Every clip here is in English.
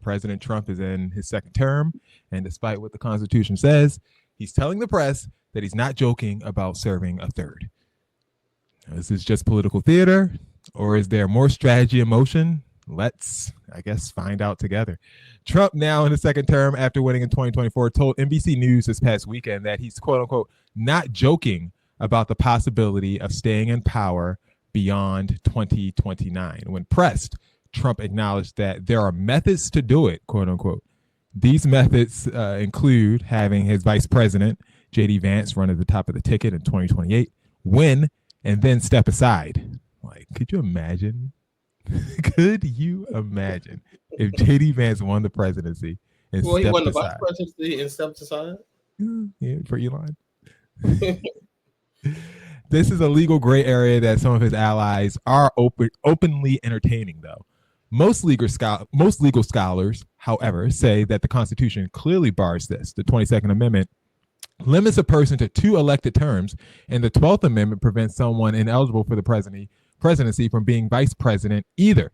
President Trump is in his second term, and despite what the Constitution says, he's telling the press that he's not joking about serving a third. Is this just political theater, or is there more strategy and motion? Let's, I guess, find out together. Trump, now in his second term after winning in 2024, told NBC News this past weekend that he's, quote unquote, not joking about the possibility of staying in power beyond 2029. When pressed, Trump acknowledged that there are methods to do it, quote unquote. These methods include having his vice president, J.D. Vance, run at the top of the ticket in 2028, win, and then step aside. Like, could you imagine? Could you imagine if J.D. Vance won the presidency and he won the aside? vice presidency and stepped aside? Yeah, for Elon. This is a legal gray area that some of his allies are openly entertaining, though. Most legal scholars, however, say that the Constitution clearly bars this. The 22nd Amendment limits a person to 2 elected terms, and the 12th Amendment prevents someone ineligible for the presidency from being vice president either.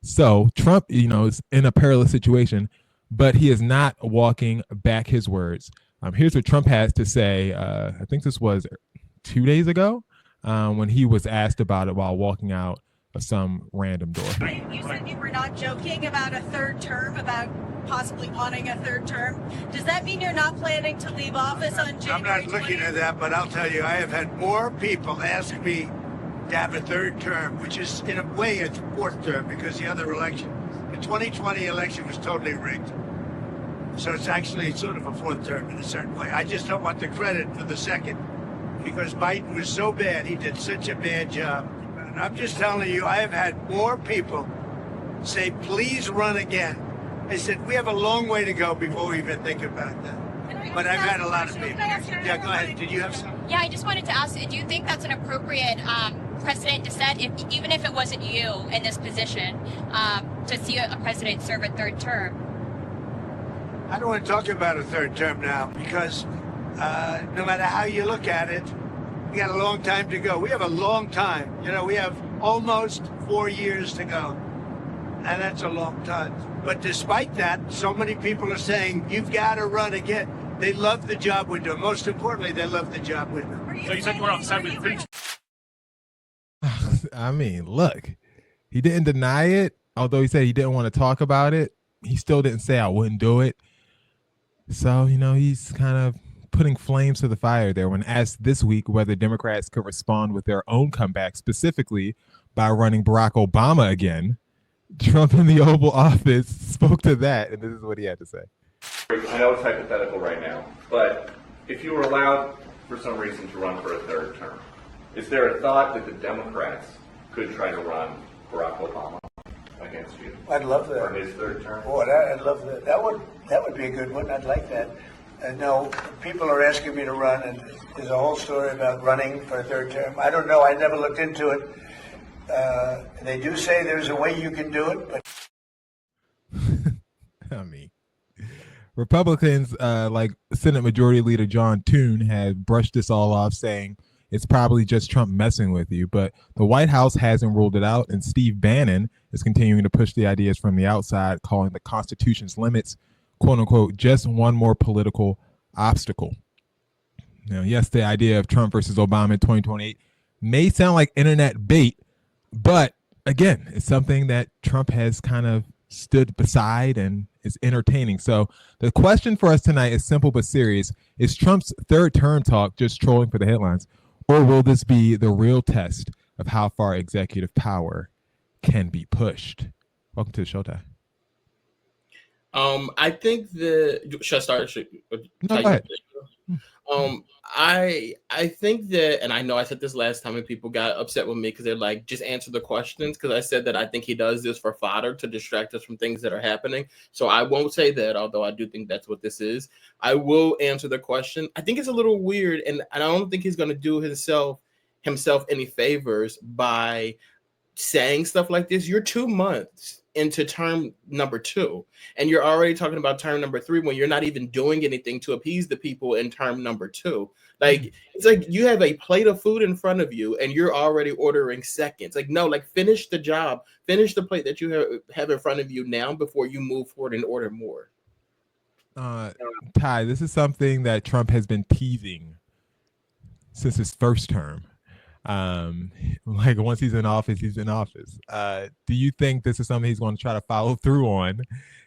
So Trump, is in a perilous situation, but he is not walking back his words. Here's what Trump has to say. I think this was 2 days ago when he was asked about it while walking out of some random door. You said you were not joking about a third term, about possibly wanting a third term. Does that mean you're not planning to leave office on January 20th? I'm not looking at that, but I'll tell you, I have had more people ask me to have a third term, which is in a way a fourth term because the other election, the 2020 election was totally rigged. So it's actually sort of a fourth term in a certain way. I just don't want the credit for the second because Biden was so bad. He did such a bad job. And I'm just telling you, I have had more people say, please run again. I said, we have a long way to go before we even think about that. But I've had a lot of people. Yeah, go ahead. Did you have some? Yeah, I just wanted to ask you, do you think that's an appropriate precedent to set, even if it wasn't you in this position, to see a president serve a third term? I don't want to talk about a third term now because no matter how you look at it, we got a long time to go. We have a long time. We have almost 4 years to go. And that's a long time. But despite that, so many people are saying, you've got to run again. They love the job we're doing. Most importantly, they love the job we're doing. So you said you were on side with three. I mean, look, he didn't deny it. Although he said he didn't want to talk about it, he still didn't say I wouldn't do it. So, he's kind of putting flames to the fire there when asked this week whether Democrats could respond with their own comeback, specifically by running Barack Obama again. Trump in the Oval Office spoke to that, and this is what he had to say. I know it's hypothetical right now, but if you were allowed for some reason to run for a third term, is there a thought that the Democrats could try to run Barack Obama against you? I'd love that. For his third term? Boy, I'd love that. That would be a good one. I'd like that. No, people are asking me to run, and there's a whole story about running for a third term. I don't know. I never looked into it. They do say there's a way you can do it, but I mean, Republicans like Senate Majority Leader John Thune have brushed this all off, saying it's probably just Trump messing with you. But the White House hasn't ruled it out, and Steve Bannon is continuing to push the ideas from the outside, calling the Constitution's limits, quote unquote, just one more political obstacle. Yes, the idea of Trump versus Obama in 2028 may sound like internet bait, but again, it's something that Trump has kind of stood beside and is entertaining. So the question for us tonight is simple but serious. Is Trump's third term talk just trolling for the headlines, or will this be the real test of how far executive power can be pushed? Welcome to the show, Ty. I think should I start? No, go ahead. I think that, and I know I said this last time and people got upset with me because they're like, just answer the questions, because I said that I think he does this for fodder to distract us from things that are happening. So I won't say that, although I do think that's what this is. I will answer the question. I think it's a little weird, and I don't think he's going to do himself any favors by saying stuff like this, you're 2 months into term number 2, and you're already talking about term number 3 when you're not even doing anything to appease the people in term number 2. Like, it's like you have a plate of food in front of you and you're already ordering seconds. Like, no, like, finish the job, finish the plate that you have in front of you now before you move forward and order more. Ty, this is something that Trump has been teasing since his first term. Like, once he's in office, he's in office. Do you think this is something he's going to try to follow through on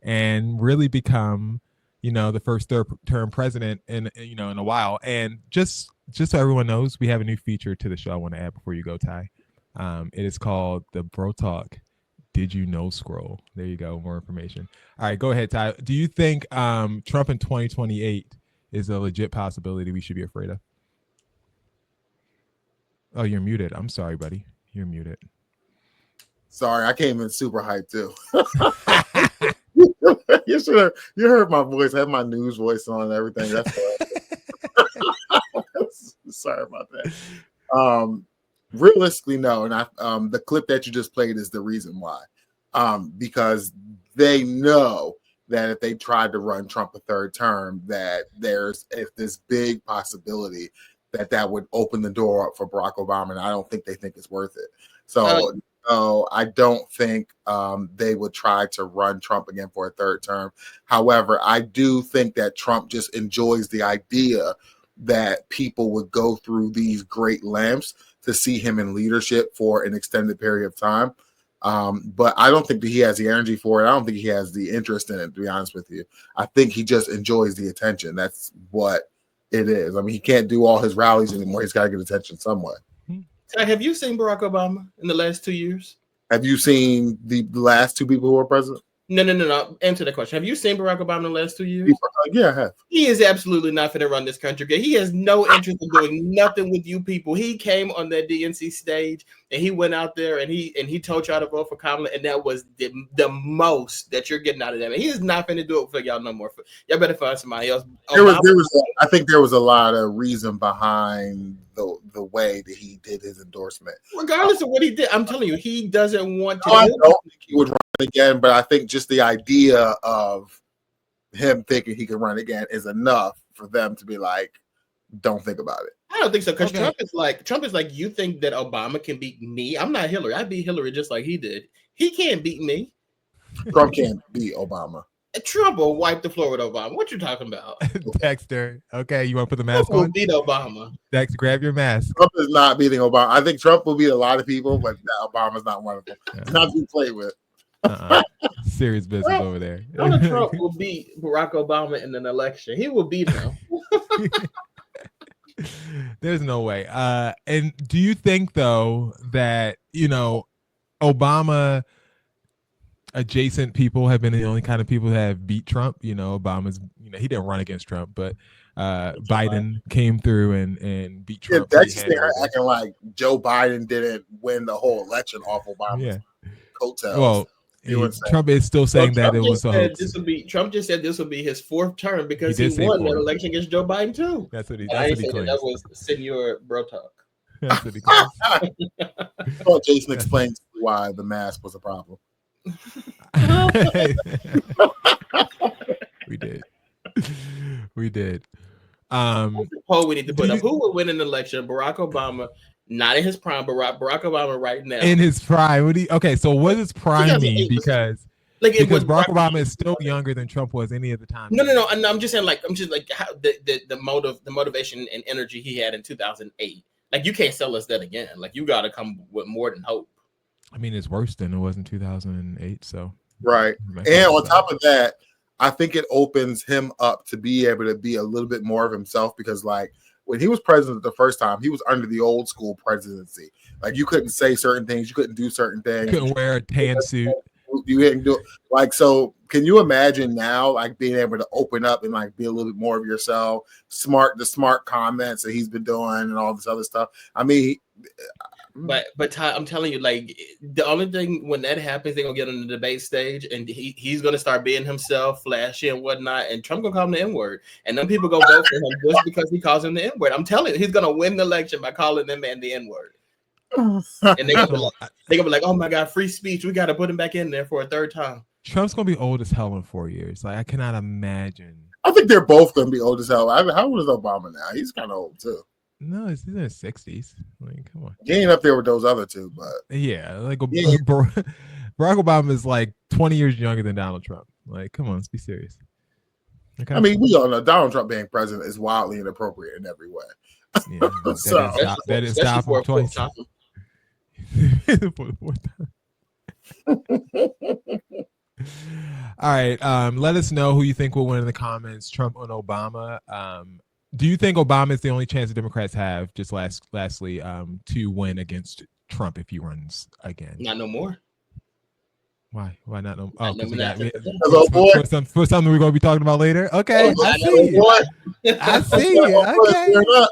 and really become, the first term president in a while? And just so everyone knows, we have a new feature to the show I want to add before you go, Ty. It is called the Bro Talk Did You Know Scroll. There you go, more information. All right, go ahead, Ty. Do you think Trump in 2028 is a legit possibility we should be afraid of? Oh, you're muted. I'm sorry, buddy. You're muted. Sorry, I came in super hyped too. You heard my voice. I had my news voice on and everything. That's sorry about that. Realistically, no. And the clip that you just played is the reason why. Because they know that if they tried to run Trump a third term, that there's this big possibility that would open the door up for Barack Obama, and I don't think they think it's worth it. So I don't think they would try to run Trump again for a third term. However, I do think that Trump just enjoys the idea that people would go through these great lengths to see him in leadership for an extended period of time. But I don't think that he has the energy for it. I don't think he has the interest in it, to be honest with you. I think he just enjoys the attention. That's what it is. I mean, he can't do all his rallies anymore. He's got to get attention somewhere. Have you seen Barack Obama in the last 2 years? Have you seen the last 2 people who were president? No. Answer that question. Have you seen Barack Obama in the last 2 years? Yeah, I have. He is absolutely not going to run this country. He has no interest in doing nothing with you people. He came on that DNC stage and he went out there and he told y'all to vote for Kamala, and that was the most that you're getting out of them. And he is not going to do it for y'all no more. Y'all better find somebody else. I think there was a lot of reason behind the way that he did his endorsement. Regardless of what he did, I'm telling you, he doesn't want to. I don't think he would run again, but I think just the idea of him thinking he can run again is enough for them to be like, don't think about it. I don't think so, because Trump is like, you think that Obama can beat me? I'm not Hillary. I beat Hillary just like he did. He can't beat me. Trump can't beat Obama. Trump will wipe the floor with Obama. What you talking about? Dexter. Okay, you want to put the mask Trump will on? beat Obama. Dexter, grab your mask. Trump is not beating Obama. I think Trump will beat a lot of people, but Obama's not one of them. It's not to be played with. Serious business over there. Donald Trump will beat Barack Obama in an election. He will beat him. There's no way. And do you think, though, that, Obama adjacent people have been the only kind of people that have beat Trump? Obama's, he didn't run against Trump, but Biden came through and beat Trump. Yeah, that's just acting like Joe Biden didn't win the whole election off Obama's coattails. Well, Trump is still saying that it was a hoax. Trump just said this will be his 4th term because he won that election against Joe Biden too. That's what he claims. That was Senor Bro Talk. That's what he claims. Well, Jason explains why the mask was a problem. We did. Poll we need to put up. Who would win an election? Barack Obama, not in his prime, but Barack Obama right now. In his prime. So what does prime mean? Because Barack Obama is still younger than Trump was any of the time. No. And I'm just saying, how the motivation and energy he had in 2008. Like, you can't sell us that again. Like, you got to come with more than hope. I mean, it's worse than it was in 2008. So right. And on top of that, I think it opens him up to be able to be a little bit more of himself, because like when he was president the first time, he was under the old school presidency. Like, you couldn't say certain things, you couldn't do certain things. You couldn't wear a tan suit. You didn't do it. Like, so can you imagine now, like, being able to open up and like be a little bit more of yourself, the smart comments that he's been doing and all this other stuff? I mean, but Ty, I'm telling you, like, the only thing when that happens, they're gonna get on the debate stage and he's gonna start being himself, flashy and whatnot, and Trump gonna call him the N-word, and then people go vote for him just because he calls him the N-word. I'm telling you, he's gonna win the election by calling them man the N-word. And they're gonna be like, oh my God, free speech. We got to put him back in there for a third time. Trump's gonna be old as hell in 4 years. Like I cannot imagine. I think they're both going to be old as hell. How old is Obama now? He's kind of old too. No, he's in his 60s. Like, come on. He ain't up there with those other two, but Yeah, like Yeah. Barack Obama is like 20 years younger than Donald Trump. Like, come on, let's be serious. Okay. I mean, we all know Donald Trump being president is wildly inappropriate in every way. yeah, So- that is Especially stop for him a fourth twice. time. For the fourth time. All right. Let us know who you think will win in the comments, Trump or Obama. Do you think Obama is the only chance the Democrats have, just lastly, to win against Trump if he runs again? Not no more. Why? Why not? Oh, Not because Hello, boy. for something we're going to be talking about later. Okay, Oh, I see you. boy. I see you. Okay. Turn up.